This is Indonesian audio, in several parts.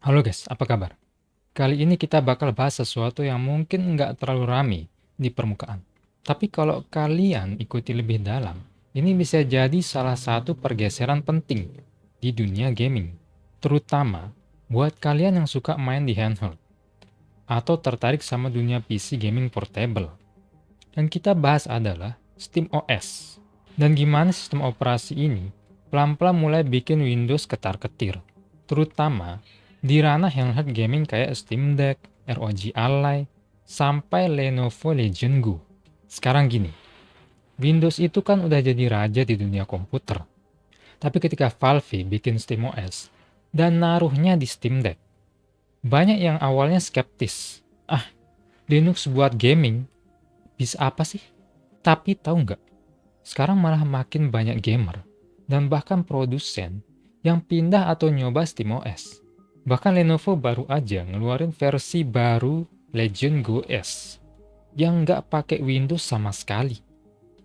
Halo guys, apa kabar? Kali ini kita bakal bahas sesuatu yang mungkin nggak terlalu rame di permukaan. Tapi kalau kalian ikuti lebih dalam, ini bisa jadi salah satu pergeseran penting di dunia gaming. Terutama buat kalian yang suka main di handheld atau tertarik sama dunia PC gaming portable. Dan kita bahas adalah SteamOS. Dan gimana sistem operasi ini pelan-pelan mulai bikin Windows ketar-ketir. Terutama di ranah handheld gaming kayak Steam Deck, ROG Ally, sampai Lenovo Legion Go. Sekarang gini, Windows itu kan udah jadi raja di dunia komputer. Tapi ketika Valve bikin SteamOS dan naruhnya di Steam Deck, banyak yang awalnya skeptis. Ah, Linux buat gaming, bisa apa sih? Tapi tahu nggak? Sekarang malah makin banyak gamer dan bahkan produsen yang pindah atau nyoba SteamOS. Bahkan Lenovo baru aja ngeluarin versi baru Legion Go S yang nggak pakai Windows sama sekali.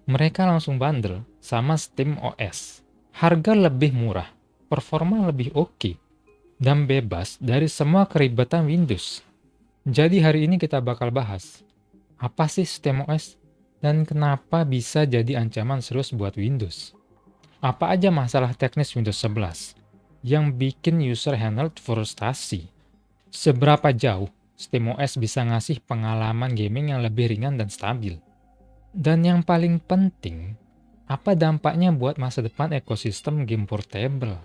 Mereka langsung bundle sama SteamOS. Harga lebih murah, performa lebih oke, dan bebas dari semua keribatan Windows. Jadi hari ini kita bakal bahas, apa sih SteamOS dan kenapa bisa jadi ancaman serius buat Windows? Apa aja masalah teknis Windows 11 yang bikin user handheld frustasi? Seberapa jauh SteamOS bisa ngasih pengalaman gaming yang lebih ringan dan stabil? Dan yang paling penting, apa dampaknya buat masa depan ekosistem game portable?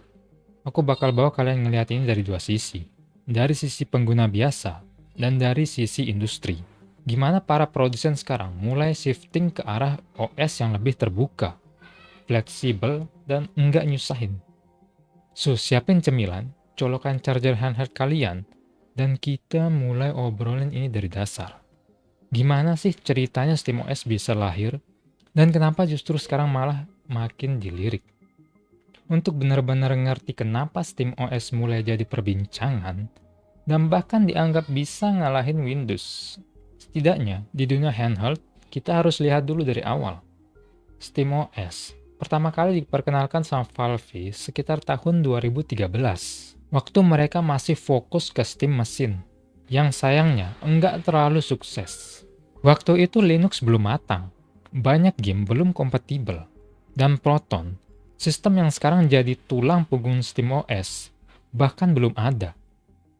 Aku bakal bawa kalian ngeliat ini dari dua sisi. Dari sisi pengguna biasa, dan dari sisi industri. Gimana para produsen sekarang mulai shifting ke arah OS yang lebih terbuka, fleksibel, dan enggak nyusahin. So, siapin cemilan, colokan charger handheld kalian, dan kita mulai obrolin ini dari dasar. Gimana sih ceritanya SteamOS bisa lahir, dan kenapa justru sekarang malah makin dilirik? Untuk benar-benar ngerti kenapa SteamOS mulai jadi perbincangan, dan bahkan dianggap bisa ngalahin Windows. Setidaknya, di dunia handheld, kita harus lihat dulu dari awal. SteamOS pertama kali diperkenalkan sama Valve sekitar tahun 2013, waktu mereka masih fokus ke Steam Machine, yang sayangnya enggak terlalu sukses. Waktu itu Linux belum matang, banyak game belum kompatibel, dan Proton, sistem yang sekarang jadi tulang punggung SteamOS, bahkan belum ada.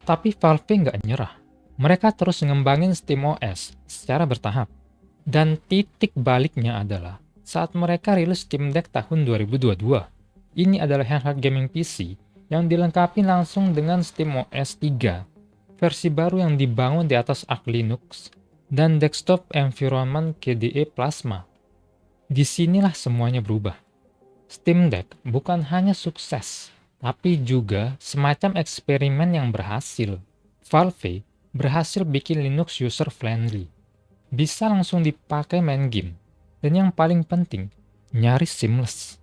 Tapi Valve nggak nyerah. Mereka terus ngembangin SteamOS secara bertahap. Dan titik baliknya adalah saat mereka rilis Steam Deck tahun 2022. Ini adalah handheld gaming PC yang dilengkapi langsung dengan SteamOS 3, versi baru yang dibangun di atas Arch Linux dan desktop environment KDE Plasma. Disinilah semuanya berubah. Steam Deck bukan hanya sukses, tapi juga semacam eksperimen yang berhasil. Valve berhasil bikin Linux user-friendly. Bisa langsung dipakai main game. Dan yang paling penting, nyaris seamless.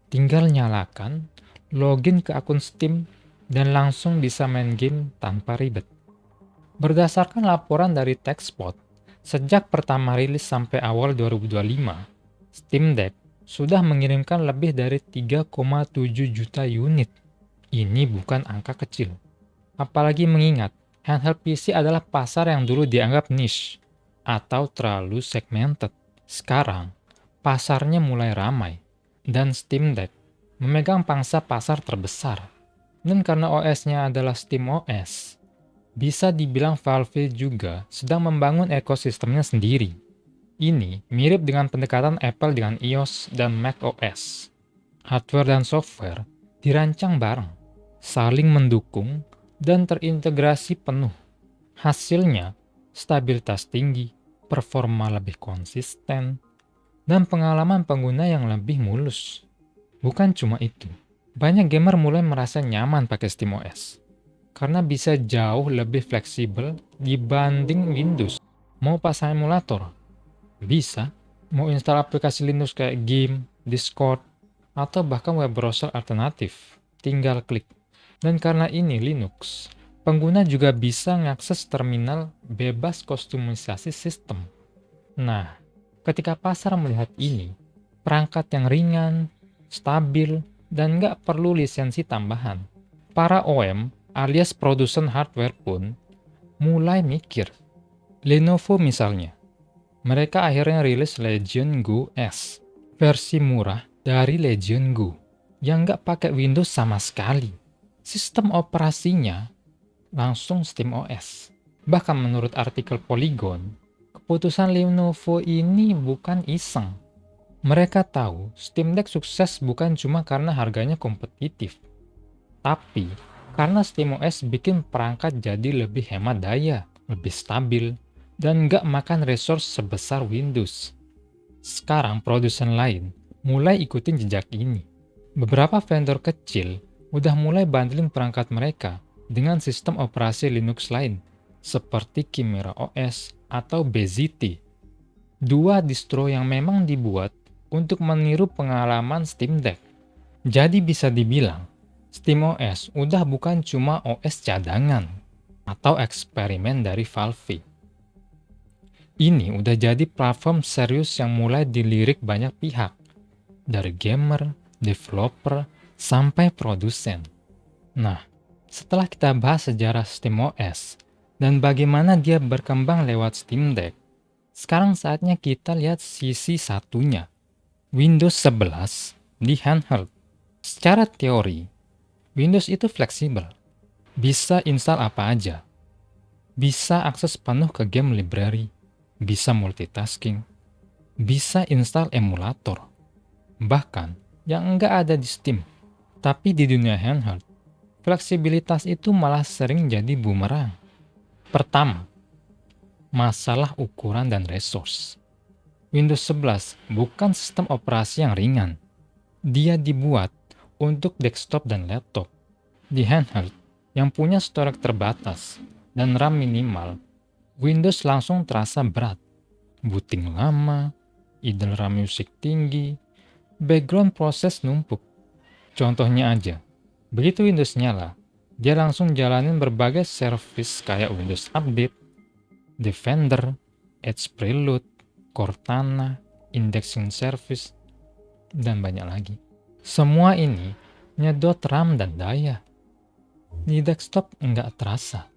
Tinggal nyalakan, login ke akun Steam, dan langsung bisa main game tanpa ribet. Berdasarkan laporan dari TechSpot, sejak pertama rilis sampai awal 2025, Steam Deck sudah mengirimkan lebih dari 3,7 juta unit. Ini bukan angka kecil. Apalagi mengingat, handheld PC adalah pasar yang dulu dianggap niche atau terlalu segmented. Sekarang, pasarnya mulai ramai, dan Steam Deck memegang pangsa pasar terbesar. Dan karena OS-nya adalah SteamOS, bisa dibilang Valve juga sedang membangun ekosistemnya sendiri. Ini mirip dengan pendekatan Apple dengan iOS dan macOS. Hardware dan software dirancang bareng, saling mendukung, dan terintegrasi penuh. Hasilnya, stabilitas tinggi, performa lebih konsisten, dan pengalaman pengguna yang lebih mulus. Bukan cuma itu, banyak gamer mulai merasa nyaman pakai SteamOS, karena bisa jauh lebih fleksibel dibanding Windows. Mau pasang emulator? Bisa. Mau install aplikasi Linux kayak Game, Discord, atau bahkan web browser alternatif? Tinggal klik. Dan karena ini Linux, pengguna juga bisa mengakses terminal bebas kustomisasi sistem. Nah, ketika pasar melihat ini, perangkat yang ringan, stabil, dan nggak perlu lisensi tambahan, para OEM alias produsen hardware pun mulai mikir. Lenovo misalnya, mereka akhirnya rilis Legion Go S, versi murah dari Legion Go, yang nggak pakai Windows sama sekali. Sistem operasinya langsung SteamOS. Bahkan menurut artikel Polygon, keputusan Lenovo ini bukan iseng. Mereka tahu Steam Deck sukses bukan cuma karena harganya kompetitif, tapi karena SteamOS bikin perangkat jadi lebih hemat daya, lebih stabil, dan nggak makan resource sebesar Windows. Sekarang produsen lain mulai ikutin jejak ini. Beberapa vendor kecil udah mulai bundling perangkat mereka dengan sistem operasi Linux lain, seperti Chimera OS atau BZT. Dua distro yang memang dibuat untuk meniru pengalaman Steam Deck. Jadi bisa dibilang, SteamOS udah bukan cuma OS cadangan atau eksperimen dari Valve. Ini udah jadi platform serius yang mulai dilirik banyak pihak, dari gamer, developer, sampai produsen. Nah, setelah kita bahas sejarah SteamOS dan bagaimana dia berkembang lewat Steam Deck, sekarang saatnya kita lihat sisi satunya, Windows 11 di handheld. Secara teori, Windows itu fleksibel, bisa install apa aja, bisa akses penuh ke game library, bisa multitasking, bisa install emulator, bahkan yang enggak ada di Steam. Tapi di dunia handheld, fleksibilitas itu malah sering jadi bumerang. Pertama, masalah ukuran dan resource. Windows 11 bukan sistem operasi yang ringan. Dia dibuat untuk desktop dan laptop. Di handheld yang punya storage terbatas dan RAM minimal, Windows langsung terasa berat. Booting lama, idle RAM musik tinggi, background proses numpuk. Contohnya aja, begitu Windows nyala, dia langsung jalanin berbagai service kayak Windows Update, Defender, Edge Prelude, Cortana, Indexing Service, dan banyak lagi. Semua ini nyedot RAM dan daya. Di desktop nggak terasa.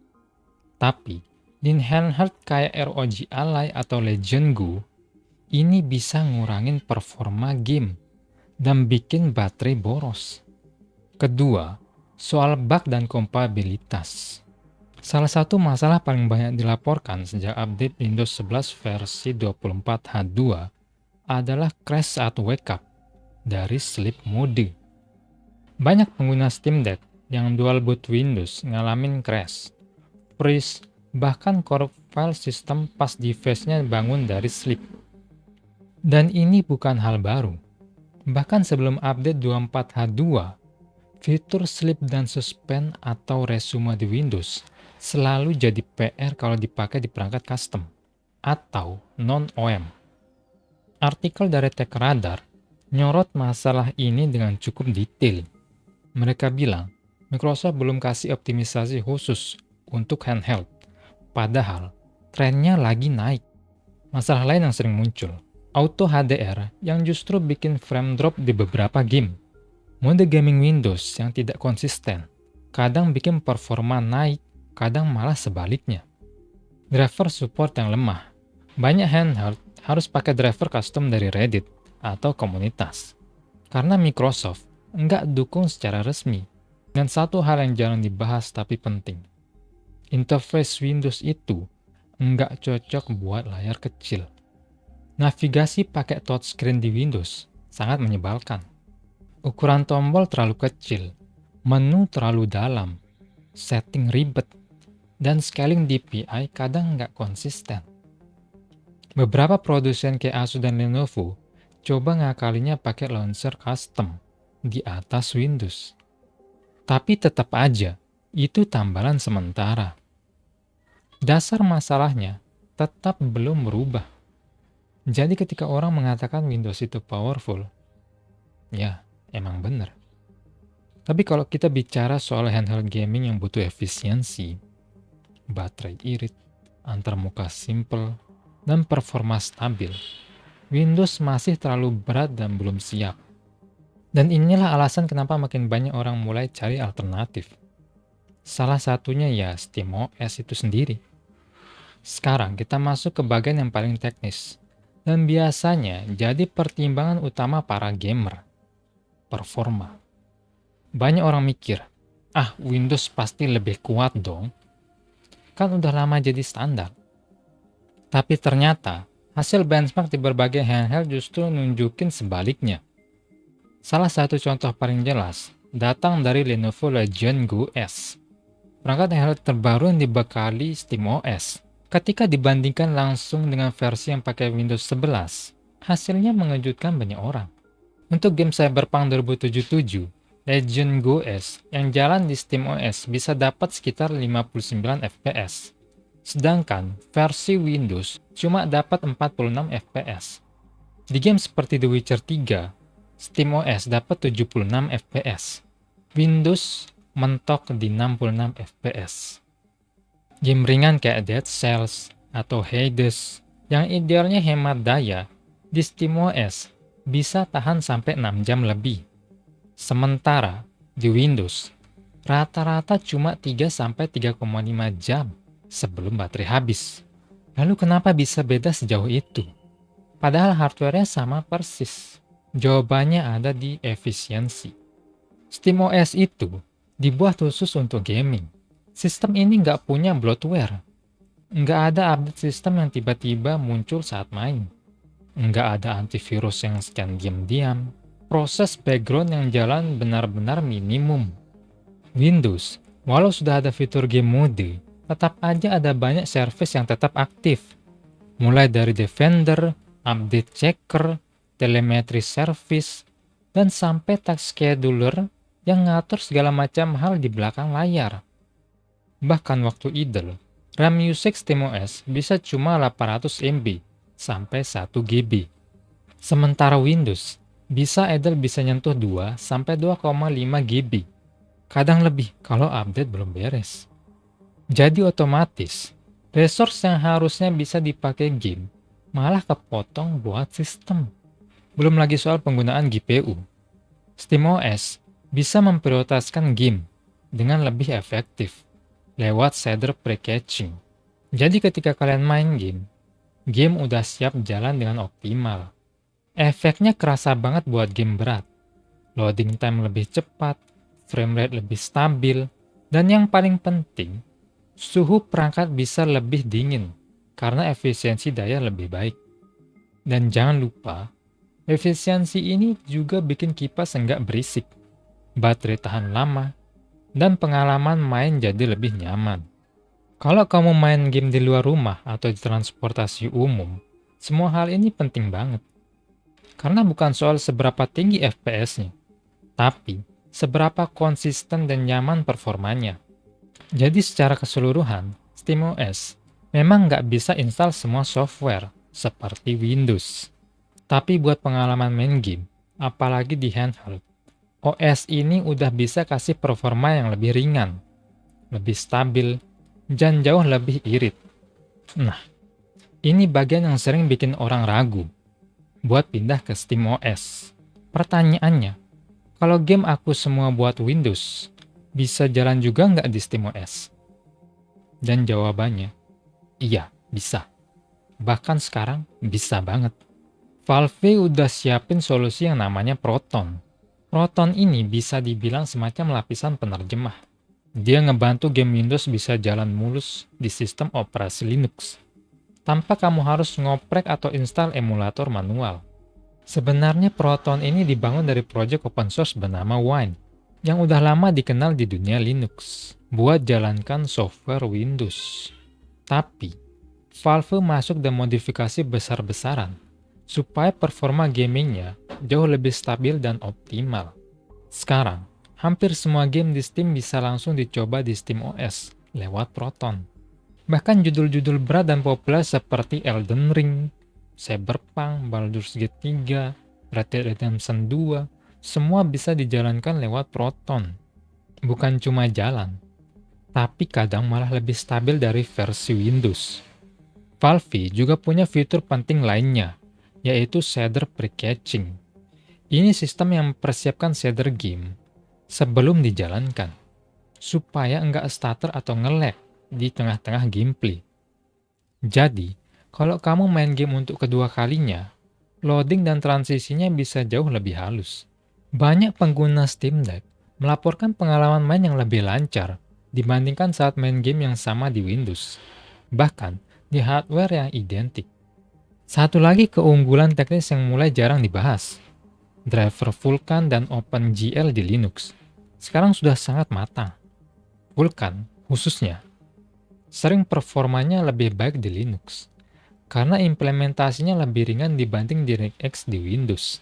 Tapi, di handheld kayak ROG Ally atau Legion Go, ini bisa ngurangin performa game dan bikin baterai boros. Kedua, soal bug dan kompatibilitas. Salah satu masalah paling banyak dilaporkan sejak update Windows 11 versi 24H2 adalah crash saat wake up dari sleep mode. Banyak pengguna Steam Deck yang dual boot Windows ngalamin crash, freeze, bahkan corrupt file system pas device-nya bangun dari sleep. Dan ini bukan hal baru. Bahkan sebelum update 24H2, fitur sleep dan suspend atau resume di Windows selalu jadi PR kalau dipakai di perangkat custom atau non-OEM. Artikel dari TechRadar nyorot masalah ini dengan cukup detail. Mereka bilang, Microsoft belum kasih optimisasi khusus untuk handheld, padahal trennya lagi naik. Masalah lain yang sering muncul, auto HDR yang justru bikin frame drop di beberapa game. Mode gaming Windows yang tidak konsisten, kadang bikin performa naik, kadang malah sebaliknya. Driver support yang lemah. Banyak handheld harus pakai driver custom dari Reddit atau komunitas. Karena Microsoft nggak dukung secara resmi. Dan satu hal yang jarang dibahas tapi penting. Interface Windows itu nggak cocok buat layar kecil. Navigasi pakai touchscreen di Windows sangat menyebalkan. Ukuran tombol terlalu kecil, menu terlalu dalam, setting ribet, dan scaling DPI kadang nggak konsisten. Beberapa produsen kayak Asus dan Lenovo coba ngakalinya pakai launcher custom di atas Windows. Tapi tetap aja, itu tambalan sementara. Dasar masalahnya tetap belum berubah. Jadi ketika orang mengatakan Windows itu powerful, ya emang bener. Tapi kalau kita bicara soal handheld gaming yang butuh efisiensi, baterai irit, antarmuka simple, dan performa stabil, Windows masih terlalu berat dan belum siap. Dan inilah alasan kenapa makin banyak orang mulai cari alternatif. Salah satunya ya SteamOS itu sendiri. Sekarang kita masuk ke bagian yang paling teknis. Dan biasanya jadi pertimbangan utama para gamer, performa. Banyak orang mikir, Windows pasti lebih kuat dong. Kan udah lama jadi standar. Tapi ternyata, hasil benchmark di berbagai handheld justru nunjukin sebaliknya. Salah satu contoh paling jelas, datang dari Lenovo Legion Go S. Perangkat handheld terbaru yang dibekali SteamOS. Ketika dibandingkan langsung dengan versi yang pakai Windows 11, hasilnya mengejutkan banyak orang. Untuk game Cyberpunk 2077, Legion Go S yang jalan di SteamOS bisa dapat sekitar 59 FPS. Sedangkan versi Windows cuma dapat 46 FPS. Di game seperti The Witcher 3, SteamOS dapat 76 FPS. Windows mentok di 66 FPS. Game ringan kayak Dead Cells atau Hades yang idealnya hemat daya di SteamOS bisa tahan sampai 6 jam lebih. Sementara di Windows, rata-rata cuma 3-3,5 jam sebelum baterai habis. Lalu kenapa bisa beda sejauh itu? Padahal hardware-nya sama persis. Jawabannya ada di efisiensi. SteamOS itu dibuat khusus untuk gaming. Sistem ini nggak punya bloatware. Nggak ada update sistem yang tiba-tiba muncul saat main. Nggak ada antivirus yang scan diam-diam. Proses background yang jalan benar-benar minimum. Windows, walau sudah ada fitur game mode, tetap aja ada banyak service yang tetap aktif. Mulai dari Defender, Update Checker, Telemetry Service, dan sampai Task Scheduler yang ngatur segala macam hal di belakang layar. Bahkan waktu idle, RAM usage SteamOS bisa cuma 800 MB sampai 1 GB. Sementara Windows bisa nyentuh 2 sampai 2,5 GB. Kadang lebih kalau update belum beres. Jadi otomatis, resource yang harusnya bisa dipakai game malah kepotong buat sistem. Belum lagi soal penggunaan GPU. SteamOS bisa memprioritaskan game dengan lebih efektif lewat shader pre-caching. Jadi ketika kalian main game udah siap jalan dengan optimal. Efeknya kerasa banget buat game berat. Loading time lebih cepat, frame rate lebih stabil, dan yang paling penting, suhu perangkat bisa lebih dingin karena efisiensi daya lebih baik. Dan jangan lupa, efisiensi ini juga bikin kipas enggak berisik, baterai tahan lama, dan pengalaman main jadi lebih nyaman. Kalau kamu main game di luar rumah atau di transportasi umum, semua hal ini penting banget. Karena bukan soal seberapa tinggi FPS-nya, tapi seberapa konsisten dan nyaman performanya. Jadi secara keseluruhan, SteamOS memang nggak bisa install semua software seperti Windows. Tapi buat pengalaman main game, apalagi di handheld, OS ini udah bisa kasih performa yang lebih ringan, lebih stabil, dan jauh lebih irit. Nah, ini bagian yang sering bikin orang ragu buat pindah ke SteamOS. Pertanyaannya, kalau game aku semua buat Windows, bisa jalan juga nggak di SteamOS? Dan jawabannya, iya, bisa. Bahkan sekarang bisa banget. Valve udah siapin solusi yang namanya Proton. Proton ini bisa dibilang semacam lapisan penerjemah. Dia ngebantu game Windows bisa jalan mulus di sistem operasi Linux, tanpa kamu harus ngoprek atau install emulator manual. Sebenarnya Proton ini dibangun dari proyek open source bernama Wine, yang udah lama dikenal di dunia Linux, buat jalankan software Windows. Tapi, Valve masuk dan modifikasi besar-besaran, supaya performa gamingnya jauh lebih stabil dan optimal. Sekarang, hampir semua game di Steam bisa langsung dicoba di SteamOS lewat Proton. Bahkan judul-judul berat dan populer seperti Elden Ring, Cyberpunk, Baldur's Gate 3, Red Dead Redemption 2, semua bisa dijalankan lewat Proton. Bukan cuma jalan, tapi kadang malah lebih stabil dari versi Windows. Valve juga punya fitur penting lainnya, yaitu shader pre-caching. Ini sistem yang mempersiapkan shader game sebelum dijalankan. supaya enggak stutter atau nge-lag di tengah-tengah gameplay. Jadi, kalau kamu main game untuk kedua kalinya, loading dan transisinya bisa jauh lebih halus. Banyak pengguna Steam Deck melaporkan pengalaman main yang lebih lancar dibandingkan saat main game yang sama di Windows, bahkan di hardware yang identik. Satu lagi keunggulan teknis yang mulai jarang dibahas, driver Vulkan dan OpenGL di Linux sekarang sudah sangat matang. Vulkan, khususnya, sering performanya lebih baik di Linux, karena implementasinya lebih ringan dibanding DirectX di Windows.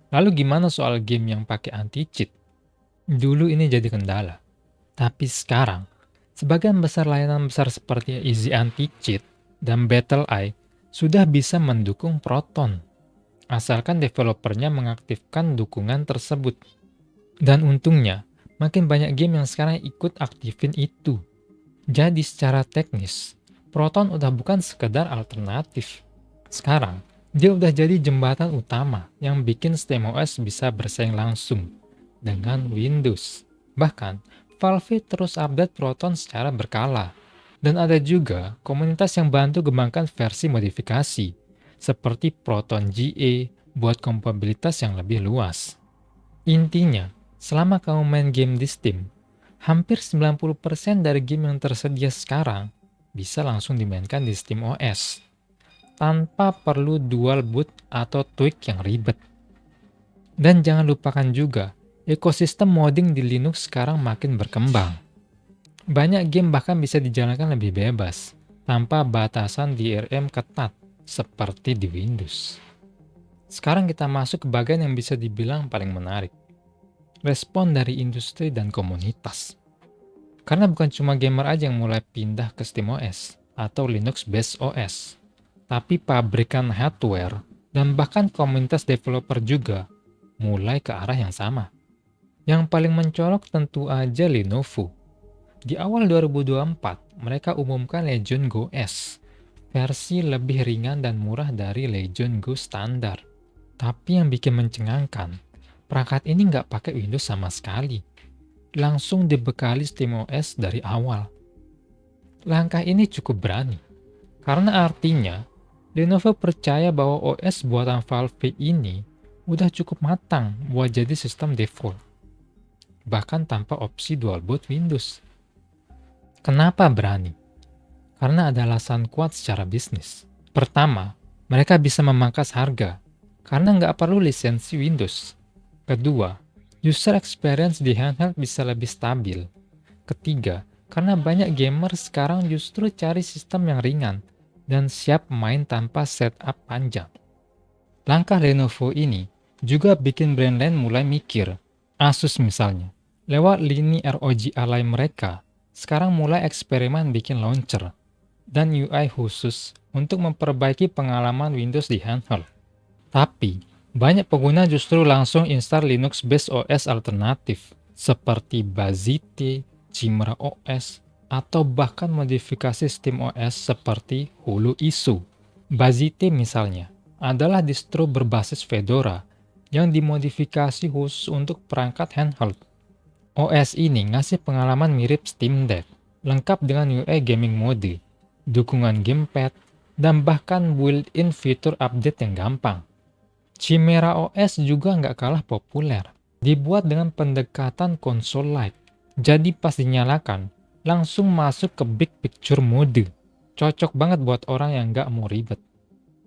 Lalu gimana soal game yang pakai anti-cheat? Dulu ini jadi kendala. Tapi sekarang, sebagian besar layanan besar seperti Easy Anti-Cheat dan BattleEye sudah bisa mendukung Proton, asalkan developernya mengaktifkan dukungan tersebut. Dan untungnya, makin banyak game yang sekarang ikut aktifin itu. Jadi secara teknis, Proton udah bukan sekedar alternatif. Sekarang, dia udah jadi jembatan utama yang bikin SteamOS bisa bersaing langsung dengan Windows. Bahkan, Valve terus update Proton secara berkala. Dan ada juga komunitas yang bantu kembangkan versi modifikasi, seperti Proton GA buat kompatibilitas yang lebih luas. Intinya, selama kamu main game di Steam, hampir 90% dari game yang tersedia sekarang bisa langsung dimainkan di SteamOS, tanpa perlu dual boot atau tweak yang ribet. Dan jangan lupakan juga, ekosistem modding di Linux sekarang makin berkembang. Banyak game bahkan bisa dijalankan lebih bebas, tanpa batasan DRM ketat, seperti di Windows. Sekarang kita masuk ke bagian yang bisa dibilang paling menarik. Respon dari industri dan komunitas. Karena bukan cuma gamer aja yang mulai pindah ke SteamOS atau Linux-based OS, tapi pabrikan hardware dan bahkan komunitas developer juga mulai ke arah yang sama. Yang paling mencolok tentu aja Lenovo. Di awal 2024, mereka umumkan Legion Go S, versi lebih ringan dan murah dari Legion Go standar. Tapi yang bikin mencengangkan, perangkat ini nggak pakai Windows sama sekali. Langsung dibekali SteamOS dari awal. Langkah ini cukup berani, karena artinya Lenovo percaya bahwa OS buatan Valve ini udah cukup matang buat jadi sistem default, bahkan tanpa opsi dual boot Windows. Kenapa berani? Karena ada alasan kuat secara bisnis. Pertama, mereka bisa memangkas harga, karena nggak perlu lisensi Windows. Kedua, user experience di handheld bisa lebih stabil. Ketiga, karena banyak gamer sekarang justru cari sistem yang ringan dan siap main tanpa setup panjang. Langkah Lenovo ini juga bikin brand lain mulai mikir. Asus misalnya, lewat lini ROG Ally mereka, sekarang mulai eksperimen bikin launcher dan UI khusus untuk memperbaiki pengalaman Windows di handheld. Tapi, banyak pengguna justru langsung install Linux-based OS alternatif, seperti Bazite, Chimera OS, atau bahkan modifikasi SteamOS seperti Hulu ISO. Bazite misalnya, adalah distro berbasis Fedora yang dimodifikasi khusus untuk perangkat handheld. OS ini ngasih pengalaman mirip Steam Deck, lengkap dengan UI gaming mode, dukungan gamepad, dan bahkan built-in fitur update yang gampang. Chimera OS juga nggak kalah populer, dibuat dengan pendekatan konsol light, jadi pas dinyalakan, langsung masuk ke big picture mode. Cocok banget buat orang yang nggak mau ribet.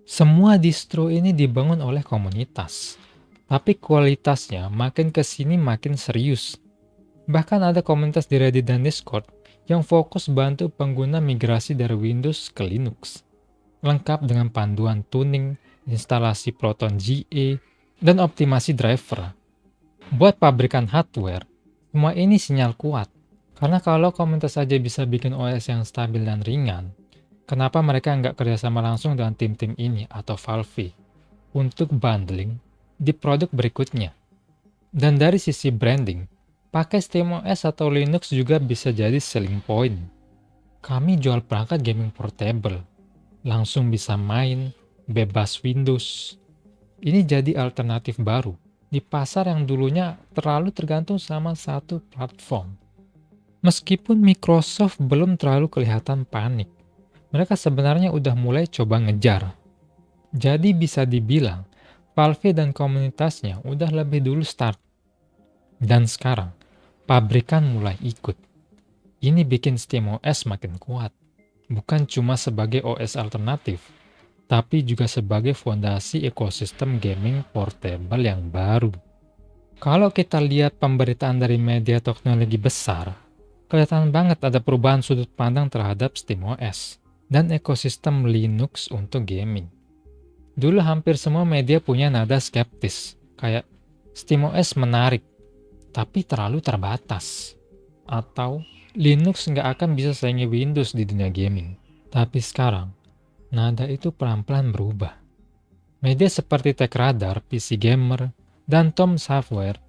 Semua distro ini dibangun oleh komunitas, tapi kualitasnya makin kesini makin serius. Bahkan ada komunitas di Reddit dan Discord yang fokus bantu pengguna migrasi dari Windows ke Linux, lengkap dengan panduan tuning, instalasi Proton GA, dan optimasi driver. Buat pabrikan hardware, semua ini sinyal kuat. Karena kalau komunitas saja bisa bikin OS yang stabil dan ringan, kenapa mereka nggak kerjasama langsung dengan tim-tim ini atau Valve untuk bundling di produk berikutnya? Dan dari sisi branding, pakai SteamOS atau Linux juga bisa jadi selling point. Kami jual perangkat gaming portable, langsung bisa main, bebas Windows. Ini jadi alternatif baru di pasar yang dulunya terlalu tergantung sama satu platform. Meskipun Microsoft belum terlalu kelihatan panik, mereka sebenarnya udah mulai coba ngejar. Jadi bisa dibilang, Valve dan komunitasnya udah lebih dulu start. Dan sekarang, pabrikan mulai ikut. Ini bikin SteamOS makin kuat. Bukan cuma sebagai OS alternatif, tapi juga sebagai fondasi ekosistem gaming portable yang baru. Kalau kita lihat pemberitaan dari media teknologi besar, kelihatan banget ada perubahan sudut pandang terhadap SteamOS dan ekosistem Linux untuk gaming. Dulu hampir semua media punya nada skeptis, kayak SteamOS menarik, tapi terlalu terbatas. Atau Linux nggak akan bisa saingi Windows di dunia gaming. Tapi sekarang, nada itu pelan-pelan berubah. Media seperti TechRadar, PC Gamer, dan Tom Software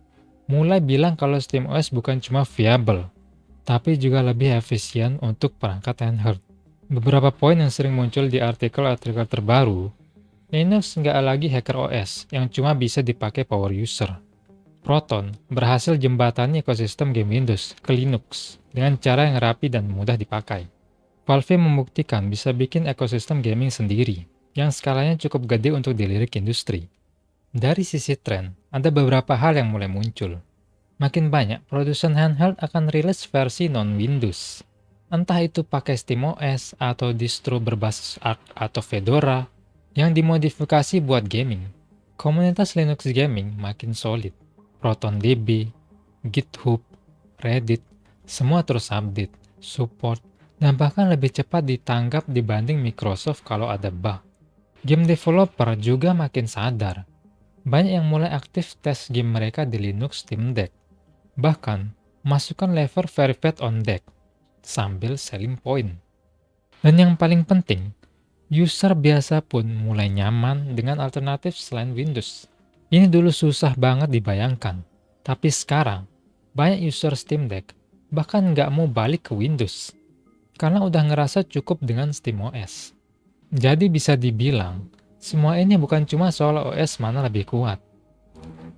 mulai bilang kalau SteamOS bukan cuma viable, tapi juga lebih efisien untuk perangkat handheld. Beberapa poin yang sering muncul di artikel-artikel terbaru, Linux nggak lagi hacker OS yang cuma bisa dipakai power user. Proton berhasil jembatani ekosistem game Windows ke Linux dengan cara yang rapi dan mudah dipakai. Valve membuktikan bisa bikin ekosistem gaming sendiri, yang skalanya cukup gede untuk dilirik industri. Dari sisi tren, ada beberapa hal yang mulai muncul. Makin banyak produsen handheld akan rilis versi non-Windows. Entah itu pakai SteamOS atau distro berbasis Arch atau Fedora, yang dimodifikasi buat gaming. Komunitas Linux gaming makin solid. ProtonDB, GitHub, Reddit, semua terus update, support, dan bahkan lebih cepat ditanggap dibanding Microsoft kalau ada bug. Game developer juga makin sadar. Banyak yang mulai aktif tes game mereka di Linux Steam Deck. Bahkan, masukkan level verified on deck, sambil selling point. Dan yang paling penting, user biasa pun mulai nyaman dengan alternatif selain Windows. Ini dulu susah banget dibayangkan, tapi sekarang, banyak user Steam Deck bahkan nggak mau balik ke Windows, karena udah ngerasa cukup dengan SteamOS. Jadi bisa dibilang, semua ini bukan cuma soal OS mana lebih kuat,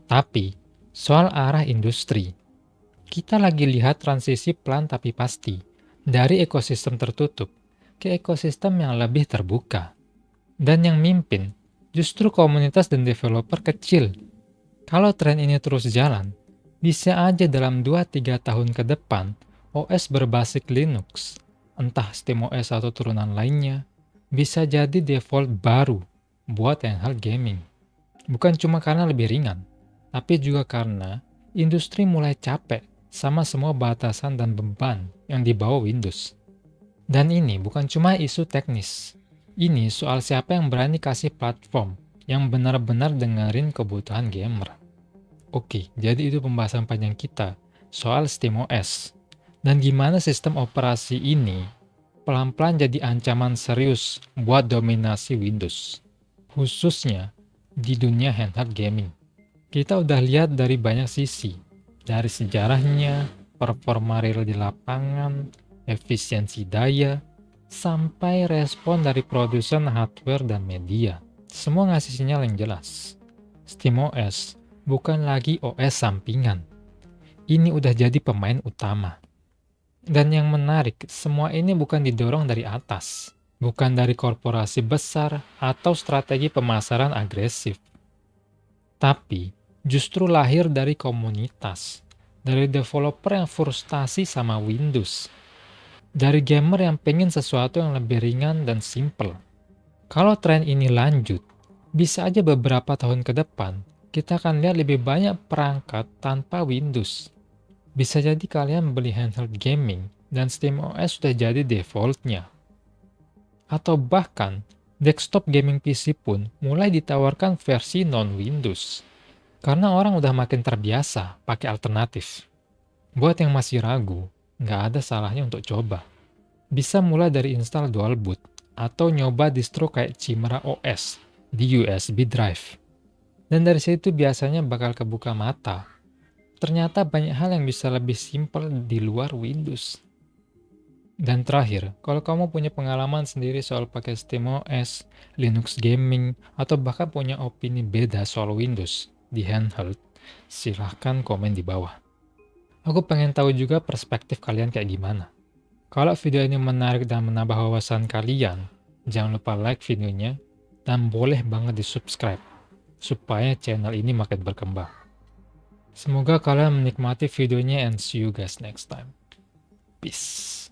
tapi soal arah industri. Kita lagi lihat transisi pelan tapi pasti, dari ekosistem tertutup ke ekosistem yang lebih terbuka. Dan yang mimpin, justru komunitas dan developer kecil. Kalau tren ini terus jalan, bisa aja dalam 2-3 tahun ke depan, OS berbasis Linux, entah SteamOS atau turunan lainnya, bisa jadi default baru buat handheld gaming. Bukan cuma karena lebih ringan, tapi juga karena industri mulai capek sama semua batasan dan beban yang dibawa Windows. Dan ini bukan cuma isu teknis. Ini soal siapa yang berani kasih platform yang benar-benar dengerin kebutuhan gamer. Oke, jadi itu pembahasan panjang kita soal SteamOS. Dan gimana sistem operasi ini pelan-pelan jadi ancaman serius buat dominasi Windows. Khususnya di dunia handheld gaming. Kita udah lihat dari banyak sisi. Dari sejarahnya, performa real di lapangan, efisiensi daya, sampai respon dari produsen hardware dan media. Semua ngasih sinyal yang jelas. SteamOS bukan lagi OS sampingan. Ini udah jadi pemain utama. Dan yang menarik, semua ini bukan didorong dari atas. Bukan dari korporasi besar atau strategi pemasaran agresif. Tapi justru lahir dari komunitas. Dari developer yang frustasi sama Windows. Dari gamer yang pengen sesuatu yang lebih ringan dan simple. Kalau tren ini lanjut, bisa aja beberapa tahun ke depan, kita akan lihat lebih banyak perangkat tanpa Windows. Bisa jadi kalian beli handheld gaming, dan SteamOS sudah jadi defaultnya. Atau bahkan, desktop gaming PC pun mulai ditawarkan versi non-Windows. Karena orang udah makin terbiasa pakai alternatif. Buat yang masih ragu, nggak ada salahnya untuk coba. Bisa mulai dari install dual boot, atau nyoba distro kayak Chimera OS di USB drive. Dan dari situ biasanya bakal kebuka mata. Ternyata banyak hal yang bisa lebih simpel di luar Windows. Dan terakhir, kalau kamu punya pengalaman sendiri soal pakai SteamOS, Linux gaming, atau bahkan punya opini beda soal Windows di handheld, silahkan komen di bawah. Aku pengen tahu juga perspektif kalian kayak gimana. Kalau video ini menarik dan menambah wawasan kalian, jangan lupa like videonya dan boleh banget di-subscribe supaya channel ini makin berkembang. Semoga kalian menikmati videonya and see you guys next time. Peace.